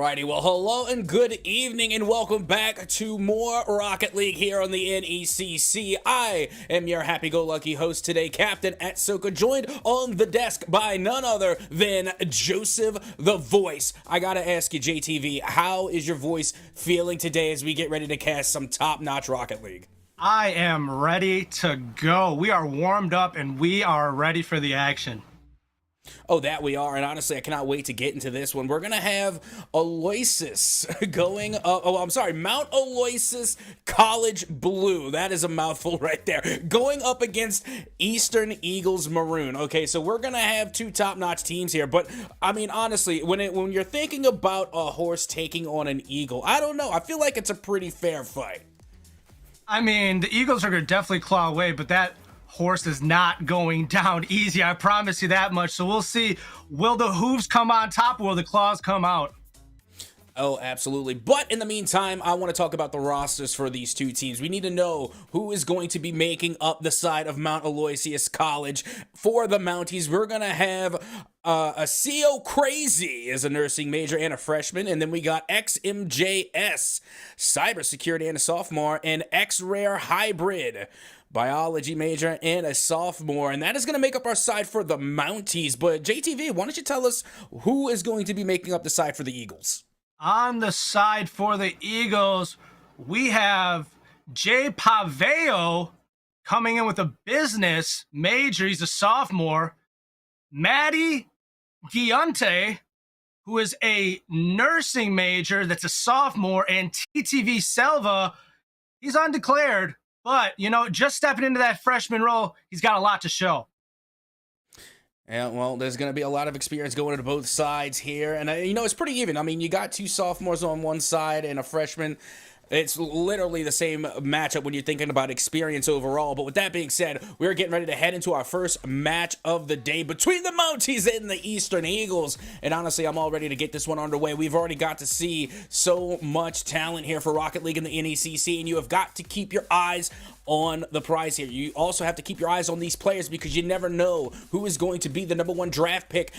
Alrighty, well, hello and good evening, and welcome back to more Rocket League here on the NECC. I am your happy-go-lucky host today, Captain at Soka, joined on the desk by none other than Joseph the Voice. I gotta ask you, JTV, how is your voice feeling today as we get ready to cast some top-notch Rocket League? I am ready to go. We are warmed up and we are ready for the action. Oh, that we are, and honestly, I cannot wait to get into this one. We're going to have Aloysius going up, Mount Aloysius College Blue. That is a mouthful right there. Going up against Eastern Eagles Maroon. Okay, so we're going to have two top-notch teams here, but, I mean, honestly, when you're thinking about a horse taking on an eagle, I don't know. I feel like it's a pretty fair fight. I mean, the Eagles are going to definitely claw away, but that horse is not going down easy. I promise you that much. So we'll see. Will the hooves come on top or will the claws come out? Oh, absolutely. But in the meantime, I want to talk about the rosters for these two teams. We need to know who is going to be making up the side of Mount Aloysius College. For the Mounties, we're going to have a CO Crazy as a nursing major and a freshman. And then we got XMJS, cybersecurity and a sophomore, and X-Rare Hybrid, biology major and a sophomore, and that is going to make up our side for the Mounties. But JTV, why don't you tell us who is going to be making up the side for the Eagles? On the side for the Eagles, we have Jay Paveo coming in with a business major. He's a sophomore. Maddie Giunte, who is a nursing major that's a sophomore, and TTV Selva, he's undeclared. But, you know, just stepping into that freshman role, he's got a lot to show. Yeah, well, there's going to be a lot of experience going into both sides here. And, it's pretty even. I mean, you got two sophomores on one side and a freshman. It's literally the same matchup when you're thinking about experience overall. But with that being said, we're getting ready to head into our first match of the day between the Mounties and the Eastern Eagles. And honestly, I'm all ready to get this one underway. We've already got to see so much talent here for Rocket League in the NECC, and you have got to keep your eyes on the prize here. You also have to keep your eyes on these players because you never know who is going to be the #1 draft pick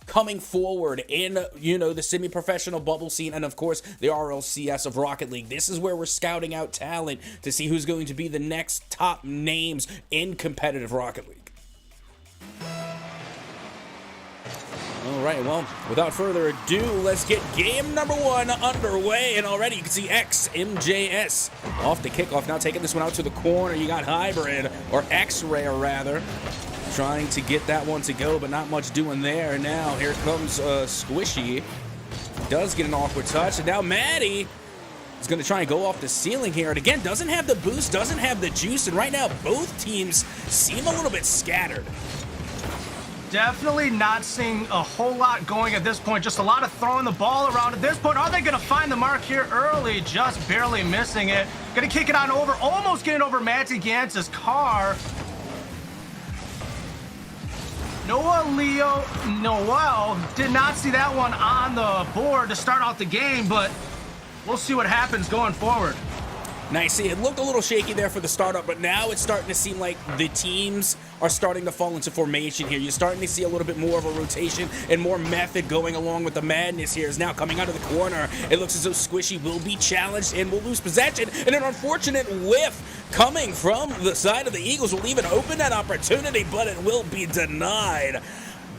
coming forward in, the semi-professional bubble scene and, of course, the RLCS of Rocket League. This is where we're scouting out talent to see who's going to be the next top names in competitive Rocket League. All right, well, without further ado, let's get game #1 underway. And already you can see XMJS off the kickoff. Now taking this one out to the corner. You got Hybrid, or X-Ray rather, trying to get that one to go, but not much doing there. Now here comes Squishy. Does get an awkward touch, and now Maddie is going to try and go off the ceiling here. And again, doesn't have the boost, doesn't have the juice, and right now both teams seem a little bit scattered. Definitely not seeing a whole lot going at this point. Just a lot of throwing the ball around at this point. Are they going to find the mark here early? Just barely missing it. Going to kick it on over, almost getting over Matty Gantz's car. Noel did not see that one on the board to start out the game, but we'll see what happens going forward. Nice. See, it looked a little shaky there for the startup, but now it's starting to seem like the teams are starting to fall into formation here. You're starting to see a little bit more of a rotation and more method going along with the madness here. Is now coming out of the corner. It looks as though Squishy will be challenged and will lose possession. And an unfortunate whiff coming from the side of the Eagles will even open that opportunity, but it will be denied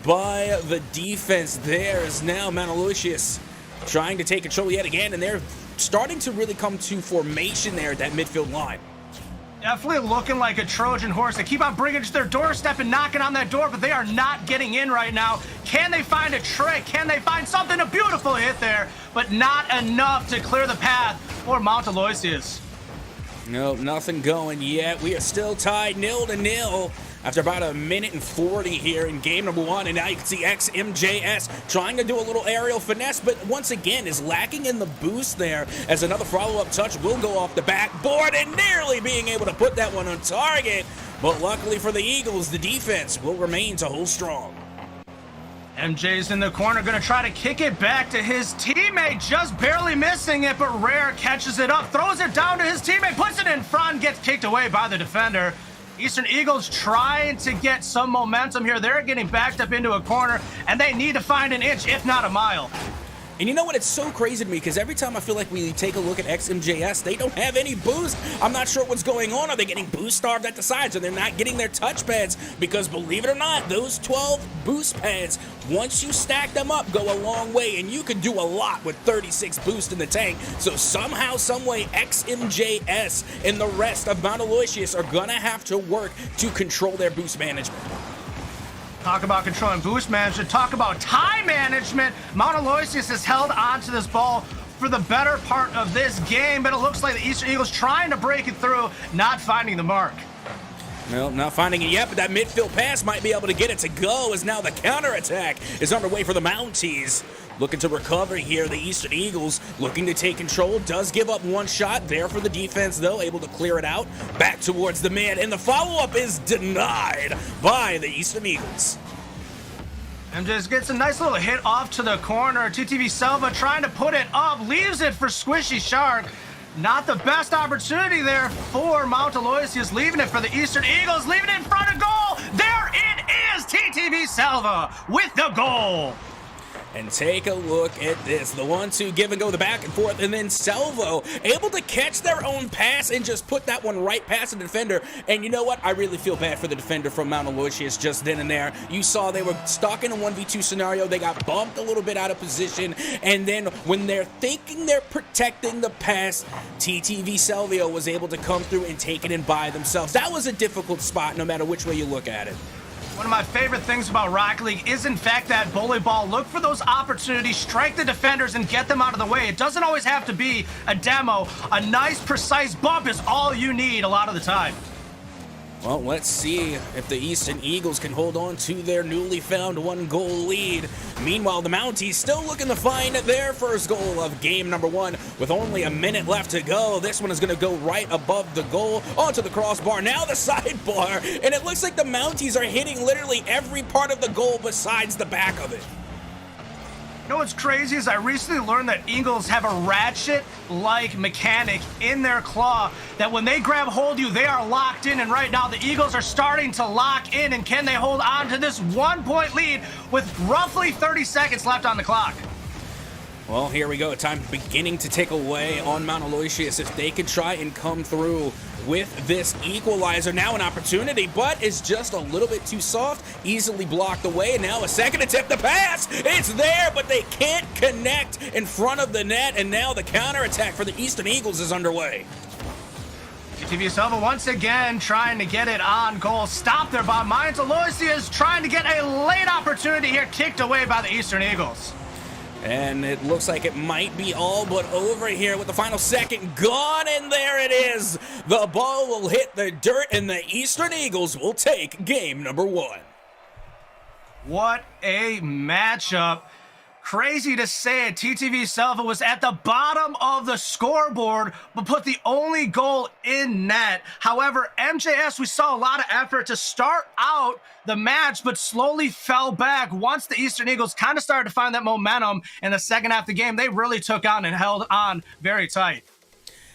by the defense. There is now Mount Aloysius trying to take control yet again, and they're starting to really come to formation there at that midfield line. Definitely looking like a Trojan horse. They keep on bringing it to their doorstep and knocking on that door, but they are not getting in right now. Can they find a trick? Can they find something? A beautiful hit there, but not enough to clear the path for Mount Aloysius. Nope, nothing going yet. We are still tied 0-0 after about a minute and 40 here in game #1. And now you can see XMJS trying to do a little aerial finesse, but once again is lacking in the boost there, as another follow-up touch will go off the backboard and nearly being able to put that one on target. But luckily for the Eagles, the defense will remain to hold strong. MJ's in the corner, going to try to kick it back to his teammate, just barely missing it, but Rare catches it up, throws it down to his teammate, puts it in front, gets kicked away by the defender. Eastern Eagles trying to get some momentum here. They're getting backed up into a corner, and they need to find an inch, if not a mile. And you know what? It's so crazy to me because every time I feel like we take a look at XMJS, they don't have any boost. I'm not sure what's going on. Are they getting boost starved at the sides? Or they're not getting their touch pads? Because believe it or not, those 12 boost pads, once you stack them up, go a long way. And you can do a lot with 36 boost in the tank. So somehow, someway, XMJS and the rest of Mount Aloysius are going to have to work to control their boost management. Talk about controlling boost management. Talk about time management. Mount Aloysius has held onto this ball for the better part of this game, but it looks like the Eastern Eagles trying to break it through, not finding the mark. Well, not finding it yet, but that midfield pass might be able to get it to go as now the counterattack is underway for the Mounties. Looking to recover here, the Eastern Eagles looking to take control, does give up one shot there for the defense though, able to clear it out, back towards the man, and the follow-up is denied by the Eastern Eagles. And just gets a nice little hit off to the corner. TTV Selva trying to put it up, leaves it for Squishy Shark. Not the best opportunity there for Mount Aloysius, leaving it for the Eastern Eagles, leaving it in front of goal. There it is, TTV Selva with the goal. And take a look at this. The 1-2 give and go, the back and forth, and then Salvo able to catch their own pass and just put that one right past the defender. And you know what? I really feel bad for the defender from Mount Aloysius just then and there. You saw they were stuck in a 1v2 scenario. They got bumped a little bit out of position. And then when they're thinking they're protecting the pass, TTV Salvio was able to come through and take it in by themselves. That was a difficult spot no matter which way you look at it. One of my favorite things about Rocket League is, in fact, that bully ball. Look for those opportunities, strike the defenders, and get them out of the way. It doesn't always have to be a demo. A nice, precise bump is all you need a lot of the time. Well, let's see if the Eastern Eagles can hold on to their newly found 1-goal lead. Meanwhile, the Mounties still looking to find their first goal of game number 1 with only a minute left to go. This one is going to go right above the goal onto the crossbar. Now the sidebar, and it looks like the Mounties are hitting literally every part of the goal besides the back of it. You know what's crazy is I recently learned that Eagles have a ratchet-like mechanic in their claw that when they grab hold of you, they are locked in. And right now, the Eagles are starting to lock in. And can they hold on to this 1-point lead with roughly 30 seconds left on the clock? Well, here we go. Time beginning to tick away on Mount Aloysius. If they could try and come through with this equalizer. Now an opportunity, but it's just a little bit too soft. Easily blocked away. And now a second attempt to pass. It's there, but they can't connect in front of the net. And now the counterattack for the Eastern Eagles is underway. TTV Selva once again trying to get it on goal. Stopped there by Mount Aloysius, trying to get a late opportunity here, kicked away by the Eastern Eagles. And it looks like it might be all but over here with the final second gone, and there it is. The ball will hit the dirt, and the Eastern Eagles will take game number 1. What a matchup. Crazy to say it, TTV Selva was at the bottom of the scoreboard, but put the only goal in net. However, MJS, we saw a lot of effort to start out the match, but slowly fell back once the Eastern Eagles kind of started to find that momentum in the second half of the game. They really took on and held on very tight.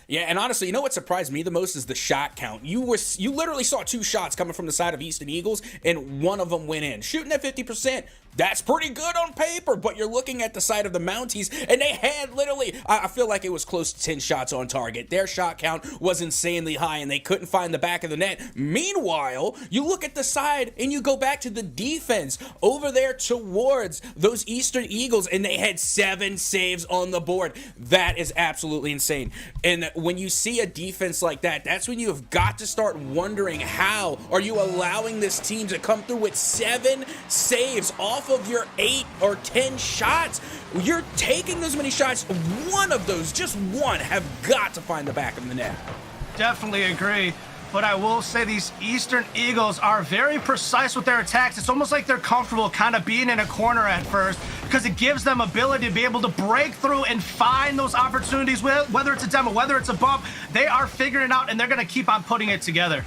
Yeah, and honestly, you know what surprised me the most is the shot count. You literally saw 2 shots coming from the side of Eastern Eagles, and one of them went in. Shooting at 50%, that's pretty good on paper, but you're looking at the side of the Mounties, and they had literally, I feel like it was close to 10 shots on target. Their shot count was insanely high, and they couldn't find the back of the net. Meanwhile, you look at the side, and you go back to the defense over there towards those Eastern Eagles, and they had 7 saves on the board. That is absolutely insane. And when you see a defense like that, that's when you have got to start wondering, how are you allowing this team to come through with 7 saves off of your 8 or 10 shots? You're taking those many shots. One of those, just one, have got to find the back of the net. Definitely agree. But I will say these Eastern Eagles are very precise with their attacks. It's almost like they're comfortable kind of being in a corner at first because it gives them ability to be able to break through and find those opportunities, whether it's a demo, whether it's a bump. They are figuring it out, and they're going to keep on putting it together.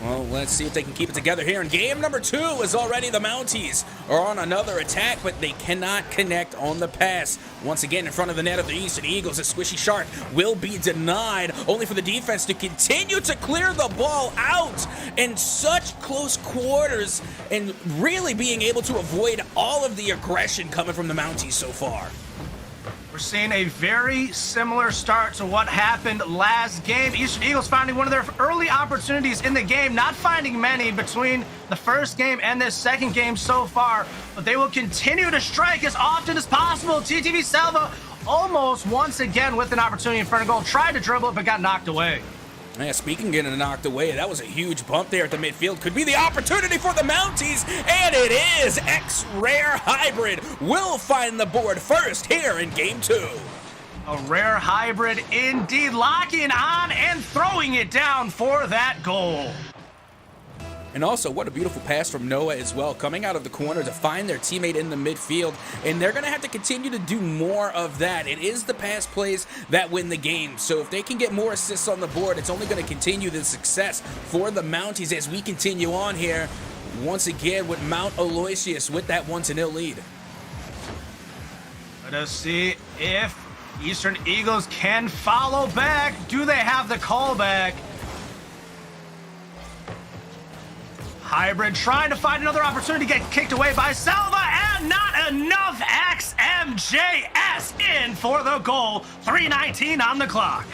Well, let's see if they can keep it together here. And game number 2 is already the Mounties are on another attack, but they cannot connect on the pass. Once again, in front of the net of the Eastern Eagles, a squishy shark will be denied, only for the defense to continue to clear the ball out in such close quarters and really being able to avoid all of the aggression coming from the Mounties so far. We're seeing a very similar start to what happened last game. Eastern Eagles finding one of their early opportunities in the game, not finding many between the first game and this second game so far, but they will continue to strike as often as possible. TTV Selva almost once again with an opportunity in front of goal, tried to dribble it but got knocked away. Yeah, speaking of getting knocked away, that was a huge bump there at the midfield. Could be the opportunity for the Mounties, and it is. X-Rare Hybrid will find the board first here in game 2. A rare hybrid indeed, locking on and throwing it down for that goal. And also, what a beautiful pass from Noah as well, coming out of the corner to find their teammate in the midfield. And they're going to have to continue to do more of that. It is the pass plays that win the game. So if they can get more assists on the board, it's only going to continue the success for the Mounties as we continue on here. Once again with Mount Aloysius with that 1-0 lead. Let us see if Eastern Eagles can follow back. Do they have the callback? Hybrid trying to find another opportunity to get kicked away by Selva, and not enough. XMJS in for the goal. 3:19 on the clock.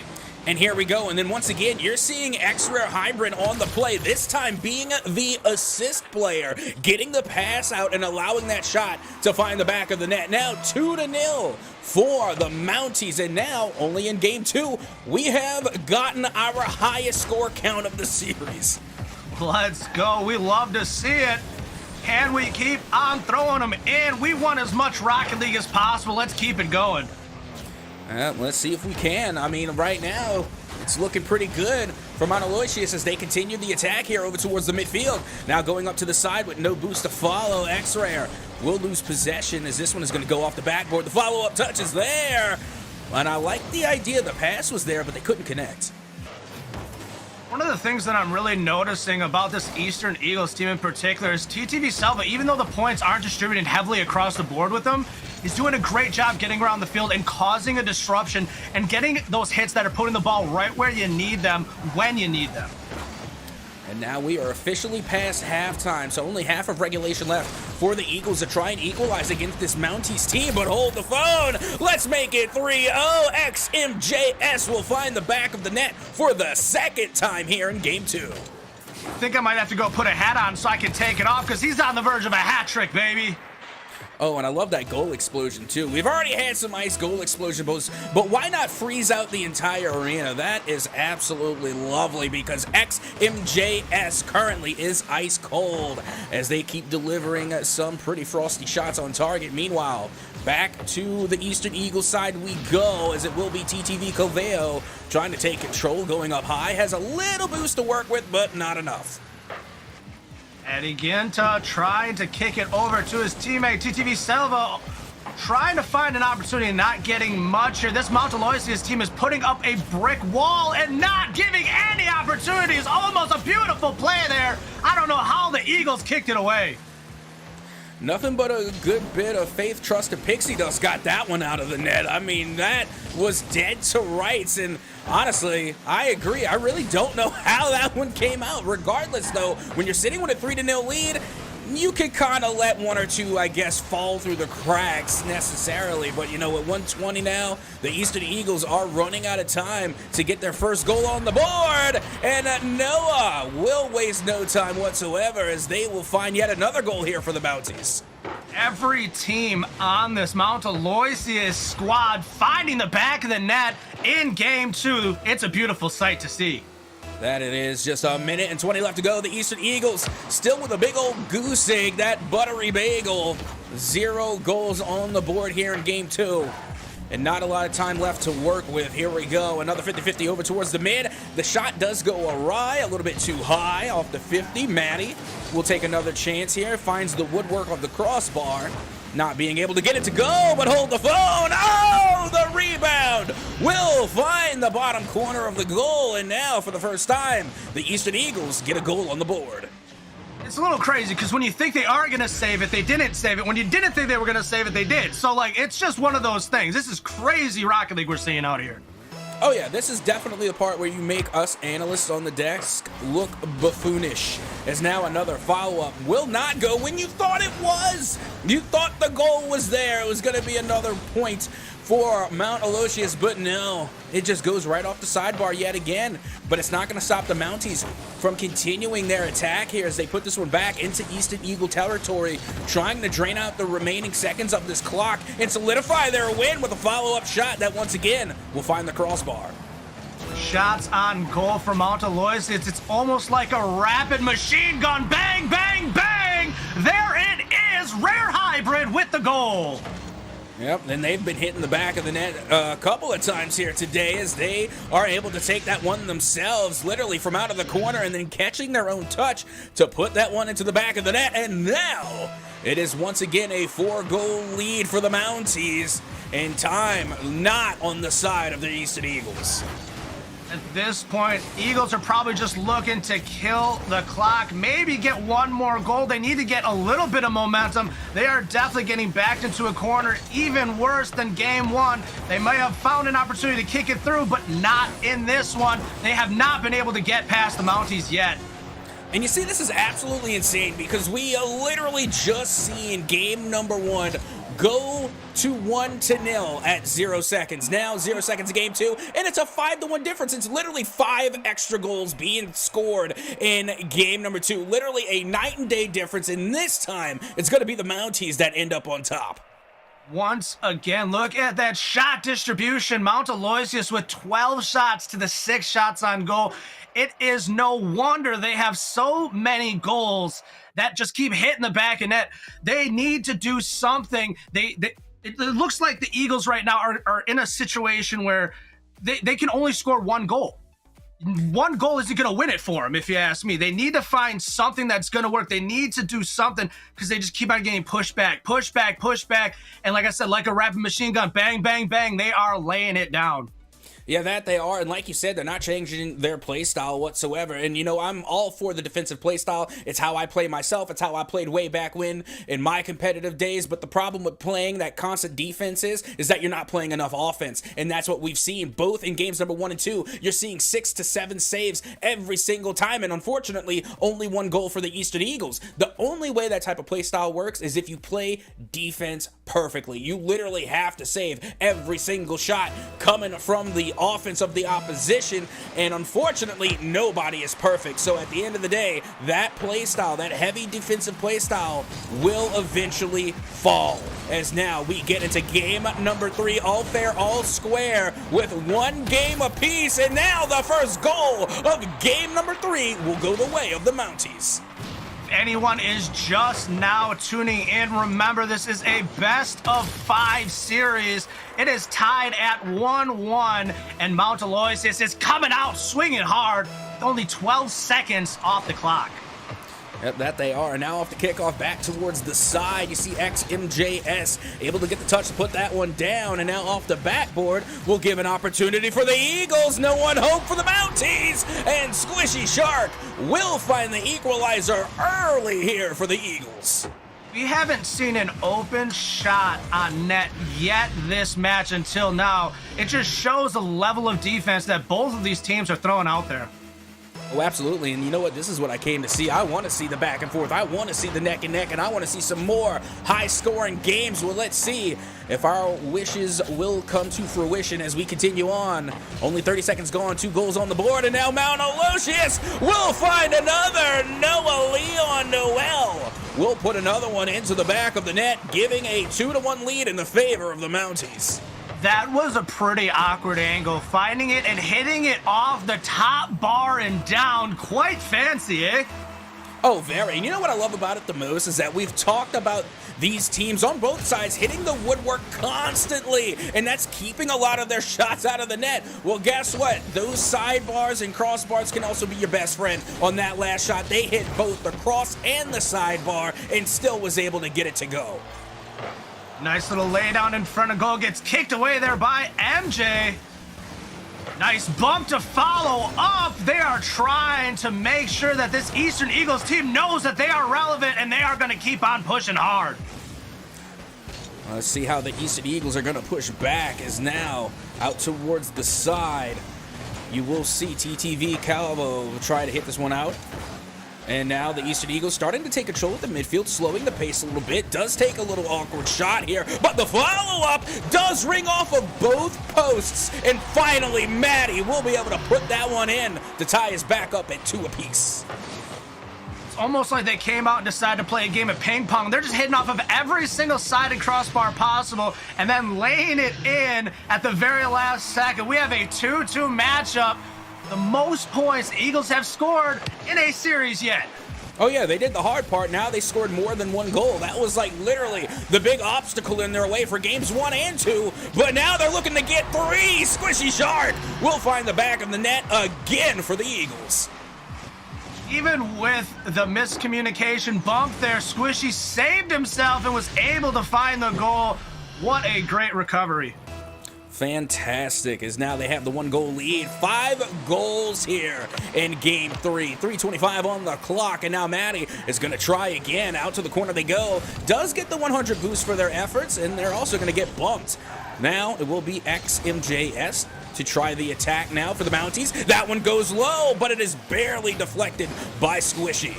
And here we go, and then once again, you're seeing X-Rare Hybrid on the play, this time being the assist player, getting the pass out and allowing that shot to find the back of the net. Now 2-0 for the Mounties, and now, only in game 2, we have gotten our highest score count of the series. Let's go. We love to see it. Can we keep on throwing them in? We want as much Rocket League as possible. Let's keep it going. Let's see if we can. I mean, right now, it's looking pretty good for Mount Aloysius as they continue the attack here over towards the midfield. Now going up to the side with no boost to follow. X-Rare will lose possession as this one is going to go off the backboard. The follow-up touch is there. And I like the idea. The pass was there, but they couldn't connect. One of the things that I'm really noticing about this Eastern Eagles team in particular is TTV Selva, even though the points aren't distributed heavily across the board with them, is doing a great job getting around the field and causing a disruption and getting those hits that are putting the ball right where you need them when you need them. And now we are officially past halftime, so only half of regulation left for the Eagles to try and equalize against this Mounties team. But hold the phone. Let's make it 3-0. XMJS will find the back of the net for the second time here in game 2. I think I might have to go put a hat on so I can take it off because he's on the verge of a hat trick, baby. Oh, and I love that goal explosion, too. We've already had some ice goal explosion boats, but why not freeze out the entire arena? That is absolutely lovely because XMJS currently is ice cold as they keep delivering some pretty frosty shots on target. Meanwhile, back to the Eastern Eagles side we go as it will be TTV Coveo trying to take control, going up high. Has a little boost to work with, but not enough. Eddie Ginta trying to kick it over to his teammate, TTV Selva, trying to find an opportunity, not getting much here. This Mount Aloysius team is putting up a brick wall and not giving any opportunities. Almost a beautiful play there. I don't know how the Eagles kicked it away. Nothing but a good bit of faith, trust, and pixie dust got that one out of the net. I mean, that was dead to rights, and honestly, I agree. I really don't know how that one came out. Regardless, though, when you're sitting with a 3-0 lead, you could kind of let one or two, I guess, fall through the cracks necessarily. But, you know, at 120 now, the Eastern Eagles are running out of time to get their first goal on the board. And Noah will waste no time whatsoever as they will find yet another goal here for the Mounties. Every team on this Mount Aloysius squad finding the back of the net in game 2. It's a beautiful sight to see. That it is. Just a minute and 20 left to go. The Eastern Eagles still with a big old goose egg, that buttery bagel. 0 goals on the board here in game 2. And not a lot of time left to work with. Here we go. Another 50-50 over towards the mid. The shot does go awry, a little bit too high off the 50. Maddie will take another chance here. Finds the woodwork of the crossbar. not being able to get it to go, but hold the phone. Oh, the rebound will find the bottom corner of the goal, and now for the first time, the Eastern Eagles get a goal on the board. It's a little crazy because when you think they are going to save it, they didn't save it. When you didn't think they were going to save it, they did. So, like, it's just one of those things. This is crazy Rocket League we're seeing out here. Oh yeah, this is definitely the part where you make us analysts on the desk look buffoonish. As now another follow-up will not go when you thought it was. You thought the goal was there. It was going to be another point for Mount Aloysius, but no, it just goes right off the sidebar yet again. But it's not going to stop the Mounties from continuing their attack here as they put this one back into Eastern Eagle territory, trying to drain out the remaining seconds of this clock and solidify their win with a follow-up shot that once again will find the crossbar. Shots on goal for Mount Aloysius. It's almost like a rapid machine gun. Bang, bang, bang! There it is! Rare Hybrid with the goal. Yep, and they've been hitting the back of the net a couple of times here today as they are able to take that one themselves, literally from out of the corner, and then catching their own touch to put that one into the back of the net. And now it is once again a 4-goal lead for the Mounties, and time not on the side of the Eastern Eagles. At this point, Eagles are probably just looking to kill the clock, maybe get one more goal. They need to get a little bit of momentum. They are definitely getting backed into a corner, even worse than game one. They may have found an opportunity to kick it through, but not in this one. They have not been able to get past the Mounties yet. And you see, this is absolutely insane because we literally just seen game number one go to 1-0 at 0 seconds. Now 0 seconds in game two, and it's a 5-1 difference. It's literally 5 extra goals being scored in game number two. Literally a night and day difference, and this time it's going to be the Mounties that end up on top. Once again, look at that shot distribution. Mount Aloysius with 12 shots to the 6 shots on goal. It is no wonder they have so many goals that just keep hitting the back of net. They need to do something. It looks like the Eagles right now are in a situation where they can only score 1 goal. 1 goal isn't going to win it for them, if you ask me. They need to find something that's going to work. They need to do something because they just keep on getting pushed back. And like I said, like a rapid machine gun, bang, bang, bang, they are laying it down. Yeah, that they are, and like you said, they're not changing their play style whatsoever. And you know, I'm all for the defensive play style. It's how I play myself. It's how I played way back when in my competitive days. But the problem with playing that constant defense is that you're not playing enough offense, and that's what we've seen both in games number 1 and 2. You're seeing 6 to 7 saves every single time, and unfortunately, only 1 goal for the Eastern Eagles. The only way that type of play style works is if you play defense perfectly. You literally have to save every single shot coming from the offense of the opposition, and unfortunately nobody is perfect. So at the end of the day, that play style, that heavy defensive play style, will eventually fall, as now we get into game number 3, all fair, all square, with 1 game apiece. And now the first goal of game number 3 will go the way of the Mounties. Anyone is just now tuning in, remember this is a best of 5 series. It is tied at 1-1, and Mount Aloysius is coming out swinging hard with only 12 seconds off the clock. Yep, that they are. And now off the kickoff back towards the side, you see XMJS able to get the touch to put that one down. And now off the backboard will give an opportunity for the Eagles. No one hope for the Mounties. And Squishy Shark will find the equalizer early here for the Eagles. We haven't seen an open shot on net yet this match until now. It just shows the level of defense that both of these teams are throwing out there. Oh, absolutely. And you know what? This is what I came to see. I want to see the back and forth. I want to see the neck and neck, and I want to see some more high-scoring games. Well, let's see if our wishes will come to fruition as we continue on. Only 30 seconds gone, 2 goals on the board, and now Mount Aloysius will find another. Noah Leon Noel will put another one into the back of the net, giving a 2-1 lead in the favor of the Mounties. That was a pretty awkward angle, finding it and hitting it off the top bar and down. Quite fancy, eh? Oh, very. And you know what I love about it the most is that we've talked about these teams on both sides hitting the woodwork constantly, and that's keeping a lot of their shots out of the net. Well, guess what? Those sidebars and crossbars can also be your best friend. On that last shot, they hit both the cross and the sidebar and still was able to get it to go. Nice little laydown in front of goal. Gets kicked away there by MJ. Nice bump to follow up. They are trying to make sure that this Eastern Eagles team knows that they are relevant and they are going to keep on pushing hard. Let's see how the Eastern Eagles are going to push back. Is now out towards the side. You will see TTV Calvo try to hit this one out. And now the Eastern Eagles starting to take control of the midfield, slowing the pace a little bit. Does take a little awkward shot here, but the follow-up does ring off of both posts. And finally, Maddie will be able to put that one in to tie us back up at 2 apiece. It's almost like they came out and decided to play a game of ping pong. They're just hitting off of every single sided crossbar possible and then laying it in at the very last second. We have a 2-2 matchup. The most points the Eagles have scored in a series yet. Oh yeah, they did the hard part. Now they scored more than 1 goal. That was like literally the big obstacle in their way for games 1 and 2. But now they're looking to get 3. Squishy Shark will find the back of the net again for the Eagles. Even with the miscommunication bump there, Squishy saved himself and was able to find the goal. What a great recovery. Fantastic, as now they have the 1-goal lead. 5 goals here in game 3. 3:25 on the clock, and now Maddie is going to try again. Out to the corner they go. Does get the 100 boost for their efforts, and they're also going to get bumped. Now it will be XMJS to try the attack now for the Mounties. That one goes low, but it is barely deflected by Squishy.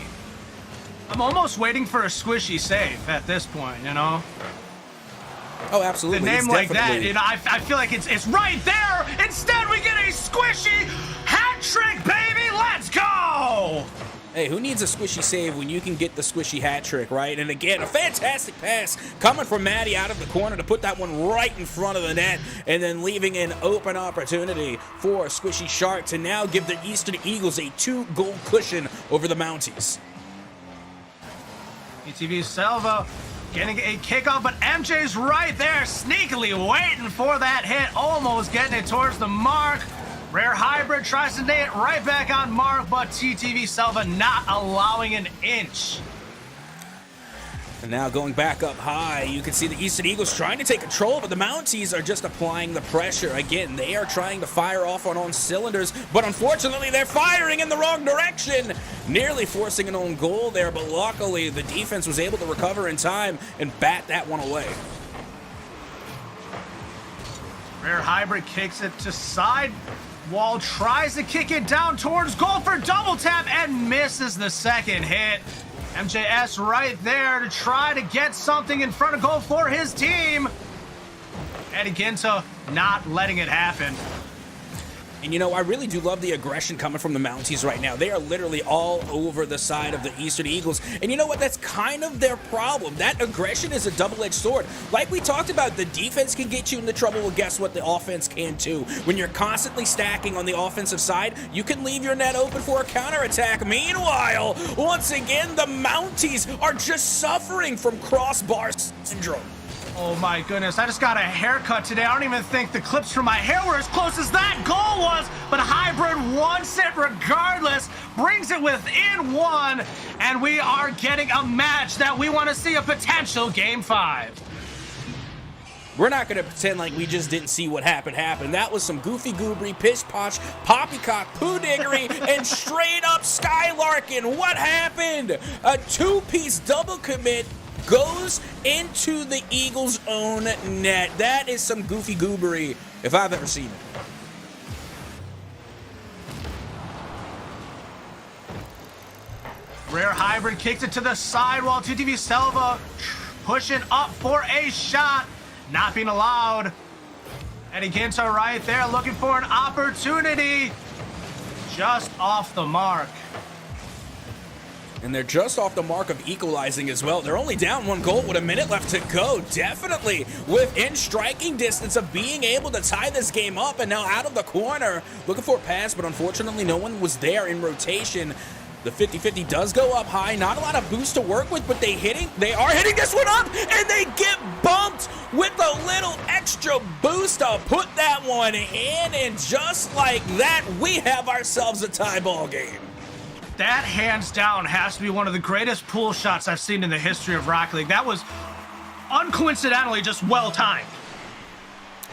I'm almost waiting for a Squishy save at this point, you know? Oh, absolutely. The name like that, you know, I feel like it's right there. Instead, we get a Squishy hat trick, baby. Let's go. Hey, who needs a Squishy save when you can get the Squishy hat trick, right? And again, a fantastic pass coming from Maddie out of the corner to put that one right in front of the net, and then leaving an open opportunity for Squishy Shark to now give the Eastern Eagles a 2-goal cushion over the Mounties. ETV Selva getting a kickoff, but MJ's right there, sneakily waiting for that hit, almost getting it towards the mark. Rare Hybrid tries to lay it right back on mark, but TTV Selva not allowing an inch. And now going back up high, you can see the Eastern Eagles trying to take control, but the Mounties are just applying the pressure. Again, they are trying to fire off on cylinders, but unfortunately they're firing in the wrong direction. Nearly forcing an own goal there, but luckily the defense was able to recover in time and bat that one away. Rare Hybrid kicks it to side. Wall tries to kick it down towards goal for double tap and misses the second hit. MJS right there to try to get something in front of goal for his team. Eddie Ginta not letting it happen. And you know, I really do love the aggression coming from the Mounties right now. They are literally all over the side of the Eastern Eagles. And you know what? That's kind of their problem. That aggression is a double-edged sword. Like we talked about, the defense can get you into trouble. Well, guess what? The offense can too. When you're constantly stacking on the offensive side, you can leave your net open for a counterattack. Meanwhile, once again, the Mounties are just suffering from crossbar syndrome. Oh my goodness, I just got a haircut today. I don't even think the clips from my hair were as close as that goal was, but Hybrid wants it regardless, brings it within 1, and we are getting a match that we want to see a potential Game 5. We're not going to pretend like we just didn't see what happened. That was some goofy goobery, pish posh, poppycock, poodiggery, and straight up skylarking. What happened? A 2-piece double commit goes into the Eagles' own net. That is some goofy goobery if I've ever seen it. Rare Hybrid kicks it to the sidewall. TTV Selva pushing up for a shot. Not being allowed. Eddie Ginta right there looking for an opportunity. Just off the mark. And they're just off the mark of equalizing as well. They're only down 1 goal with a minute left to go. Definitely within striking distance of being able to tie this game up. And now out of the corner, looking for a pass, but unfortunately no one was there in rotation. The 50-50 does go up high. Not a lot of boost to work with, but they are hitting this one up, and they get bumped with a little extra boost to put that one in. And just like that, we have ourselves a tie ball game. That, hands down, has to be one of the greatest pool shots I've seen in the history of Rocket League. That was uncoincidentally just well timed.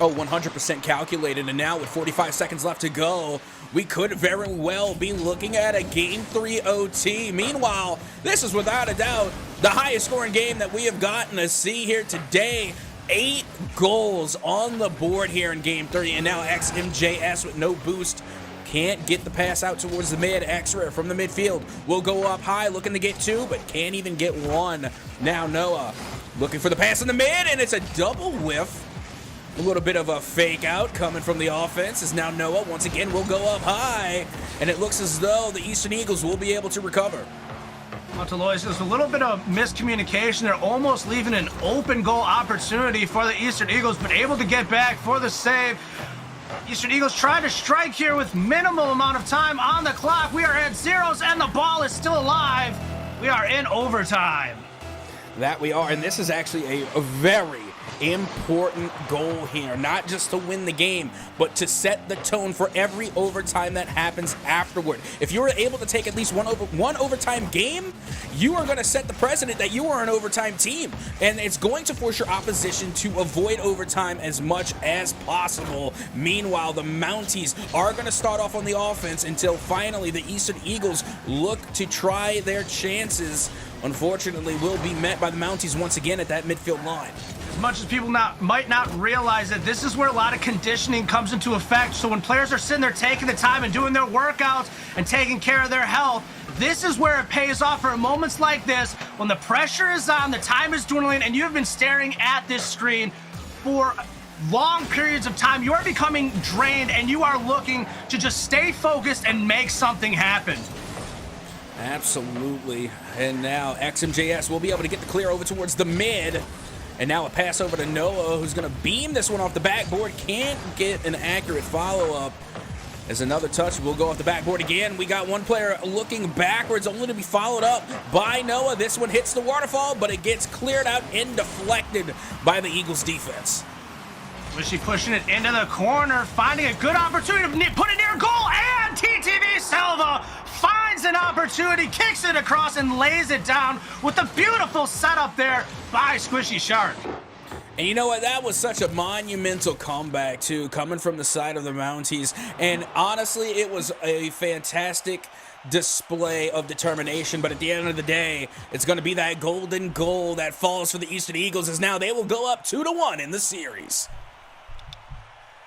Oh, 100% calculated, and now with 45 seconds left to go, we could very well be looking at a Game 3 OT. Meanwhile, this is without a doubt the highest scoring game that we have gotten to see here today. 8 goals on the board here in Game 3, and now XMJS with no boost can't get the pass out towards the mid. X-Rare from the midfield will go up high, looking to get 2, but can't even get 1. Now Noah looking for the pass in the mid, and it's a double whiff. A little bit of a fake out coming from the offense as now Noah once again will go up high, and it looks as though the Eastern Eagles will be able to recover. Aloysius, there's a little bit of miscommunication. They're almost leaving an open goal opportunity for the Eastern Eagles, but able to get back for the save. Eastern Eagles try to strike here with minimal amount of time on the clock. We are at zeros and the ball is still alive. We are in overtime. That we are, and this is actually a very important goal here, not just to win the game, but to set the tone for every overtime that happens afterward. If you were able to take at least one overtime game, you are going to set the precedent that you are an overtime team, and it's going to force your opposition to avoid overtime as much as possible. Meanwhile, the Mounties are going to start off on the offense until finally the Eastern Eagles look to try their chances. Unfortunately, will be met by the Mounties once again at that midfield line. As much as people might not realize it, this is where a lot of conditioning comes into effect. So when players are sitting there taking the time and doing their workouts and taking care of their health, this is where it pays off for moments like this, when the pressure is on, the time is dwindling, and you have been staring at this screen for long periods of time. You are becoming drained, and you are looking to just stay focused and make something happen. Absolutely. And now XMJS will be able to get the clear over towards the mid. And now a pass over to Noah, who's going to beam this one off the backboard. Can't get an accurate follow-up. As another touch will go off the backboard again. We got one player looking backwards, only to be followed up by Noah. This one hits the waterfall, but it gets cleared out and deflected by the Eagles defense. Was she pushing it into the corner, finding a good opportunity to put it near goal, and TTV Silva finds an opportunity, kicks it across, and lays it down with a beautiful setup there by Squishy Shark. And you know what? That was such a monumental comeback, too, coming from the side of the Mounties. And honestly, it was a fantastic display of determination. But at the end of the day, it's going to be that golden goal that falls for the Eastern Eagles, as now they will go up 2-1 in the series.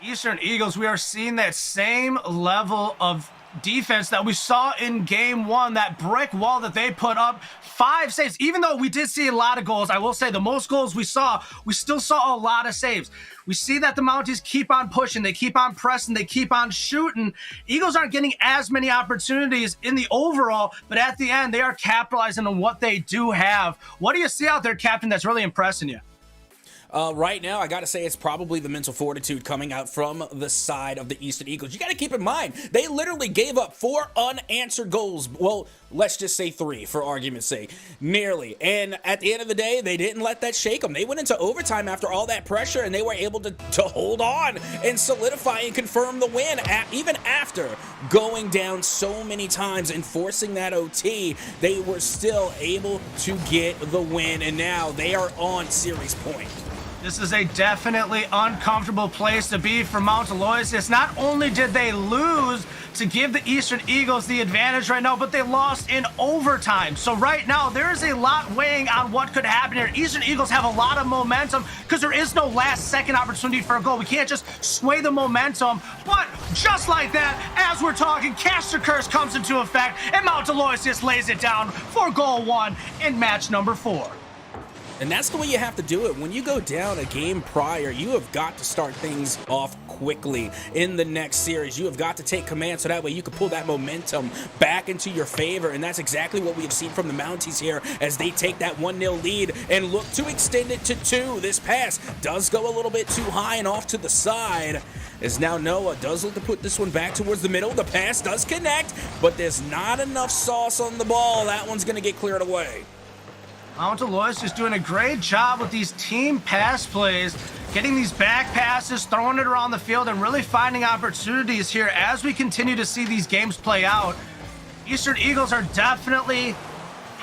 Eastern Eagles, we are seeing that same level of defense that we saw in game 1, that brick wall that they put up. 5 saves. Even though we did see a lot of goals, I will say the most goals we still saw a lot of saves. We see that the Mounties keep on pushing, they keep on pressing, they keep on shooting. Eagles aren't getting as many opportunities in the overall, but at the end, they are capitalizing on what they do have. What do you see out there, Captain, that's really impressing you? Right now, I got to say it's probably the mental fortitude coming out from the side of the Eastern Eagles. You got to keep in mind, they literally gave up 4 unanswered goals. Well, let's just say 3 for argument's sake. Nearly. And at the end of the day, they didn't let that shake them. They went into overtime after all that pressure, and they were able to hold on and solidify and confirm the win. Even after going down so many times and forcing that OT, they were still able to get the win, and now they are on series point. This is a definitely uncomfortable place to be for Mount Aloysius. Not only did they lose to give the Eastern Eagles the advantage right now, but they lost in overtime. So right now, there is a lot weighing on what could happen here. Eastern Eagles have a lot of momentum because there is no last-second opportunity for a goal. We can't just sway the momentum. But just like that, as we're talking, Caster Curse comes into effect, and Mount Aloysius lays it down for goal 1 in match number 4. And that's the way you have to do it. When you go down a game prior, you have got to start things off quickly in the next series. You have got to take command so that way you can pull that momentum back into your favor. And that's exactly what we have seen from the Mounties here as they take that 1-0 lead and look to extend it to 2. This pass does go a little bit too high and off to the side, as now Noah does look to put this one back towards the middle. The pass does connect, but there's not enough sauce on the ball. That one's going to get cleared away. Mount Aloysius doing a great job with these team pass plays, getting these back passes, throwing it around the field, and really finding opportunities here as we continue to see these games play out. Eastern Eagles are definitely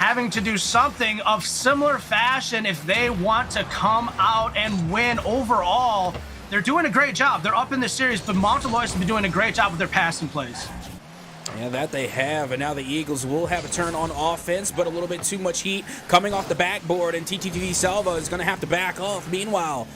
having to do something of similar fashion if they want to come out and win overall. They're doing a great job. They're up in the series, but Mount Aloysius has been doing a great job with their passing plays. Yeah, that they have, and now the Eagles will have a turn on offense, but a little bit too much heat coming off the backboard, and TTV Salva is going to have to back off. Meanwhile,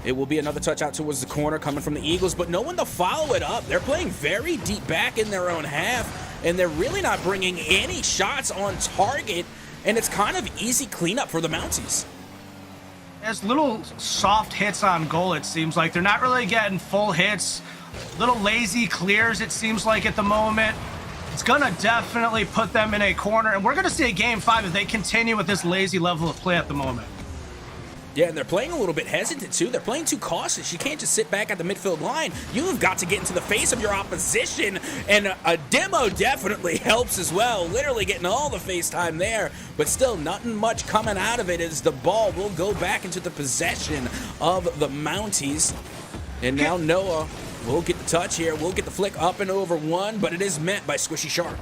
it will be another touch out towards the corner coming from the Eagles, but no one to follow it up. They're playing very deep back in their own half, and they're really not bringing any shots on target, and it's kind of easy cleanup for the Mounties. As little soft hits on goal, it seems like. They're not really getting full hits. Little lazy clears, it seems like, at the moment. It's going to definitely put them in a corner, and we're going to see a Game 5 if they continue with this lazy level of play at the moment. Yeah, and they're playing a little bit hesitant, too. They're playing too cautious. You can't just sit back at the midfield line. You've got to get into the face of your opposition, and a demo definitely helps as well. Literally getting all the face time there, but still nothing much coming out of it as the ball will go back into the possession of the Mounties. And now Noah will get the touch here. We'll get the flick up and over one, but it is met by Squishy Shark.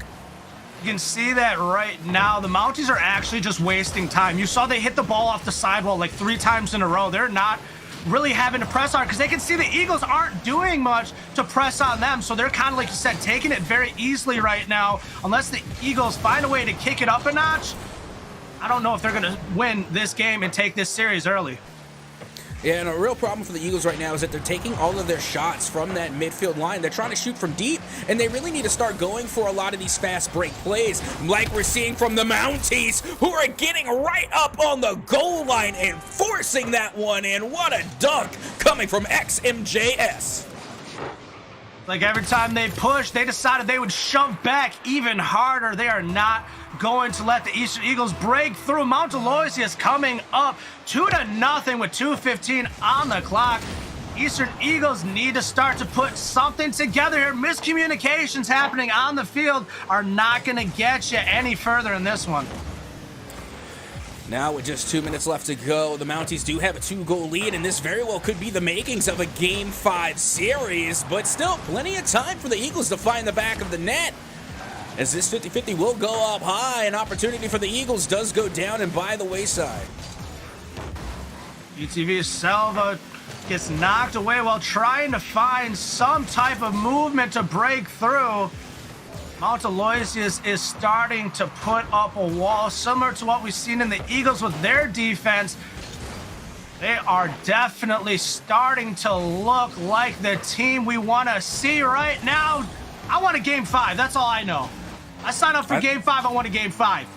You can see that right now. The Mounties are actually just wasting time. You saw they hit the ball off the sidewall like 3 times in a row. They're not really having to press on because they can see the Eagles aren't doing much to press on them. So they're kind of, like you said, taking it very easily right now. Unless the Eagles find a way to kick it up a notch, I don't know if they're going to win this game and take this series early. Yeah, and a real problem for the Eagles right now is that they're taking all of their shots from that midfield line. They're trying to shoot from deep, and they really need to start going for a lot of these fast break plays, like we're seeing from the Mounties, who are getting right up on the goal line and forcing that one in. What a dunk coming from XMJS. Like every time they pushed, they decided they would shove back even harder. They are not going to let the Eastern Eagles break through. Mount Aloysius coming up 2-0 with 2:15 on the clock. Eastern Eagles need to start to put something together here. Miscommunications happening on the field are not going to get you any further in this one. Now with just 2 minutes left to go, the Mounties do have a 2-goal lead, and this very well could be the makings of a Game 5 series, but still plenty of time for the Eagles to find the back of the net. As this 50-50 will go up high, an opportunity for the Eagles does go down and by the wayside. UTV Salva gets knocked away while trying to find some type of movement to break through. Mount Aloysius is starting to put up a wall, similar to what we've seen in the Eagles with their defense. They are definitely starting to look like the team we want to see right now. I want a Game 5. That's all I know. I signed up for Game 5. I want a Game 5.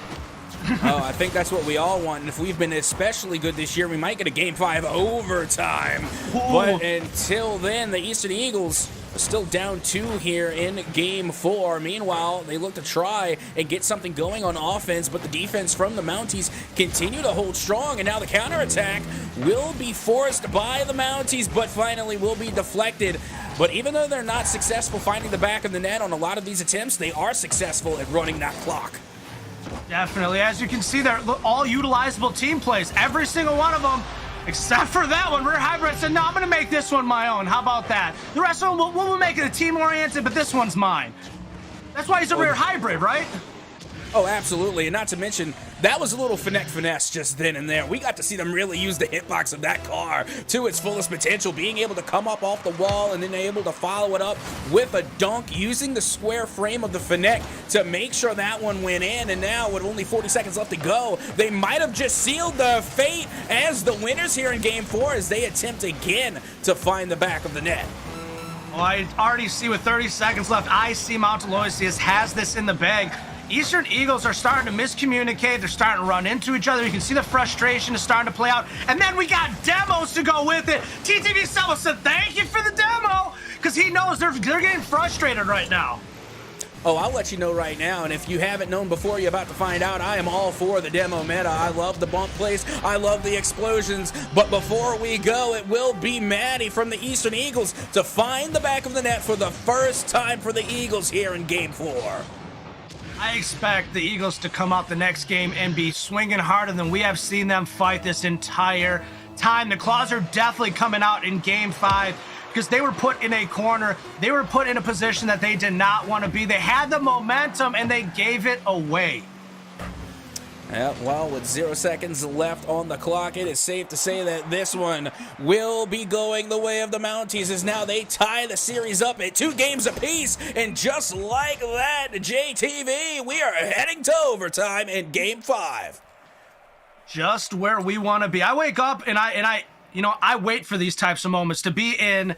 Oh, I think that's what we all want. And if we've been especially good this year, we might get a Game 5 overtime. Ooh. But until then, the Eastern Eagles are still down 2 here in Game 4. Meanwhile, they look to try and get something going on offense, but the defense from the Mounties continue to hold strong. And now the counterattack will be forced by the Mounties, but finally will be deflected. But even though they're not successful finding the back of the net on a lot of these attempts, they are successful at running that clock. Definitely. As you can see, they're all utilizable team plays. Every single one of them, except for that one. Rear Hybrid said, no, I'm going to make this one my own. How about that? The rest of them, we'll make it a team-oriented, but this one's mine. That's why he's a Rear Hybrid, right? Oh, absolutely. And not to mention, that was a little finesse just then and there. We got to see them really use the hitbox of that car to its fullest potential, being able to come up off the wall and then able to follow it up with a dunk, using the square frame of the Finette to make sure that one went in. And now, with only 40 seconds left to go, they might have just sealed the fate as the winners here in Game 4 as they attempt again to find the back of the net. Well, I already see with 30 seconds left, I see Mount Aloysius has this in the bag. Eastern Eagles are starting to miscommunicate. They're starting to run into each other. You can see the frustration is starting to play out. And then we got demos to go with it. TTV Selma said thank you for the demo because he knows they're getting frustrated right now. Oh, I'll let you know right now, and if you haven't known before, you're about to find out. I am all for the demo meta. I love the bump plays. I love the explosions. But before we go, it will be Maddie from the Eastern Eagles to find the back of the net for the first time for the Eagles here in Game 4. I expect the Eagles to come out the next game and be swinging harder than we have seen them fight this entire time. The Claws are definitely coming out in Game 5 because they were put in a corner. They were put in a position that they did not want to be. They had the momentum and they gave it away. Yeah, well, with 0 seconds left on the clock, it is safe to say that this one will be going the way of the Mounties, as now they tie the series up at 2 games apiece. And just like that, JTV, we are heading to overtime in Game 5. Just where we want to be. I wake up and I wait for these types of moments to be in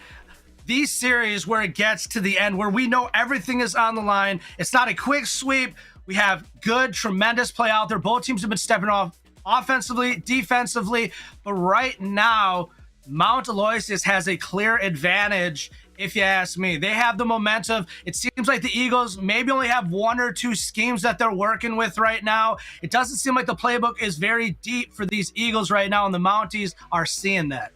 these series where it gets to the end, where we know everything is on the line. It's not a quick sweep. We have good, tremendous play out there. Both teams have been stepping off offensively, defensively, but right now, Mount Aloysius has a clear advantage, if you ask me. They have the momentum. It seems like the Eagles maybe only have 1 or 2 schemes that they're working with right now. It doesn't seem like the playbook is very deep for these Eagles right now, and the Mounties are seeing that.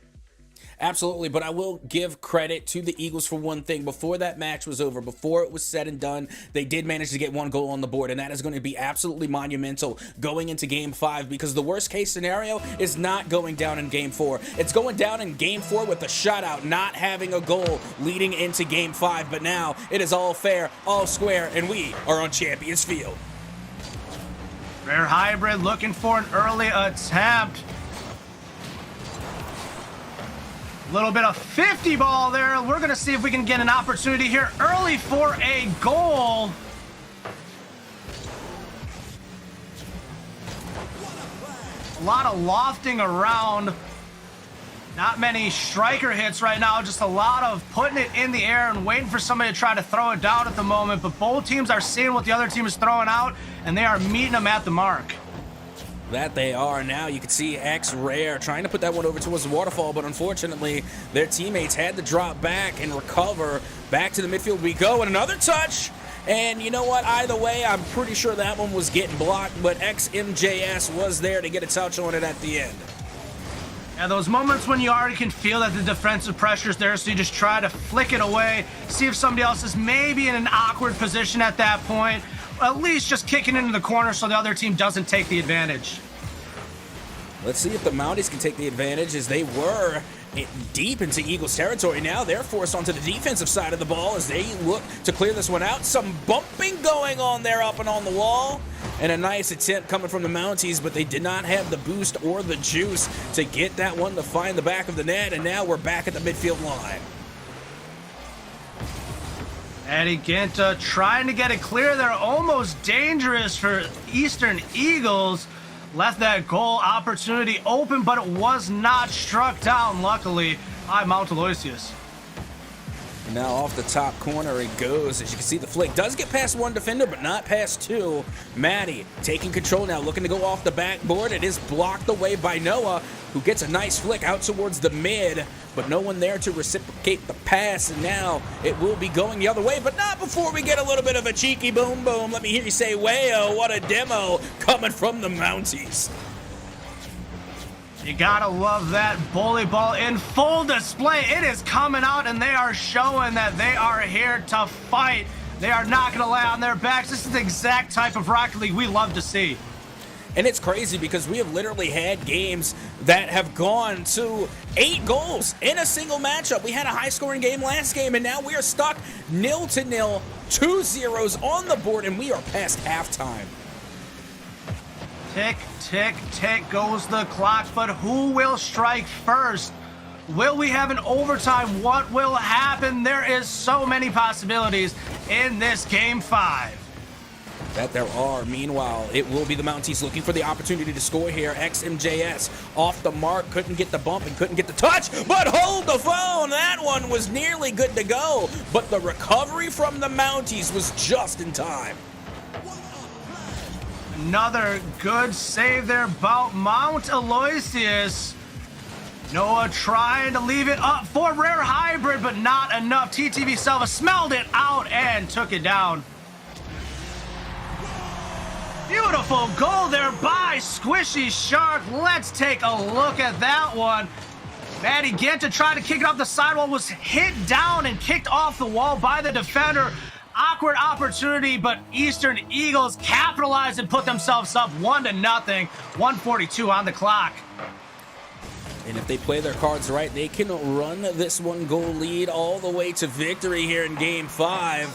Absolutely, but I will give credit to the Eagles for one thing. Before that match was over, before it was said and done, they did manage to get 1 goal on the board, and that is going to be absolutely monumental going into Game 5, because the worst case scenario is not going down in Game 4. It's going down in Game 4 with a shutout, not having a goal leading into Game 5, but now it is all fair, all square, and we are on Champions Field. Rare Hybrid looking for an early attempt. Little bit of 50 ball there. We're going to see if we can get an opportunity here early for a goal. A lot of lofting around. Not many striker hits right now. Just a lot of putting it in the air and waiting for somebody to try to throw it down at the moment. But both teams are seeing what the other team is throwing out, and they are meeting them at the mark. That they are. Now you can see X Rare trying to put that one over towards the waterfall, but unfortunately their teammates had to drop back and recover. Back to the midfield we go, and another touch. And you know what? Either way, I'm pretty sure that one was getting blocked, but XMJS was there to get a touch on it at the end. Yeah, those moments when you already can feel that the defensive pressure is there, so you just try to flick it away, see if somebody else is maybe in an awkward position at that point. At least just kicking into the corner so the other team doesn't take the advantage. Let's see if the Mounties can take the advantage, as they were deep into Eagles territory. Now they're forced onto the defensive side of the ball as they look to clear this one out. Some bumping going on there up and on the wall. And a nice attempt coming from the Mounties, but they did not have the boost or the juice to get that one to find the back of the net. And now we're back at the midfield line. Eddie Ginta trying to get it clear. They're almost dangerous for Eastern Eagles. Left that goal opportunity open, but it was not struck down, luckily, by Mount Aloysius. Now off the top corner it goes. As you can see, the flick does get past 1 defender, but not past 2. Maddie taking control now, looking to go off the backboard. It is blocked away by Noah, who gets a nice flick out towards the mid, but no one there to reciprocate the pass. And now it will be going the other way, but not before we get a little bit of a cheeky boom boom. Let me hear you say, "Wayo, what a demo," coming from the Mounties. You gotta love that bully ball in full display. It is coming out, and they are showing that they are here to fight. They are not gonna lay on their backs. This is the exact type of Rocket League we love to see. And it's crazy because we have literally had games that have gone to 8 goals in a single matchup. We had a high-scoring game last game, and now we are stuck 0-0, 2 zeros on the board, and we are past halftime. Tick, tick, tick goes the clock, but who will strike first? Will we have an overtime? What will happen? There is so many possibilities in this Game 5. That there are. Meanwhile, it will be the Mounties looking for the opportunity to score here. XMJS off the mark, couldn't get the bump and couldn't get the touch, but hold the phone. That one was nearly good to go, but the recovery from the Mounties was just in time. Another good save there about Mount Aloysius. Noah trying to leave it up for Rare Hybrid, but not enough. TTV Selva smelled it out and took it down. Beautiful goal there by Squishy Shark. Let's take a look at that one. Maddie Genta tried to kick it off the sidewall, was hit down and kicked off the wall by the defender. Awkward opportunity, but Eastern Eagles capitalized and put themselves up 1-0. 1:42 on the clock. And if they play their cards right, they can run this 1-goal lead all the way to victory here in Game 5.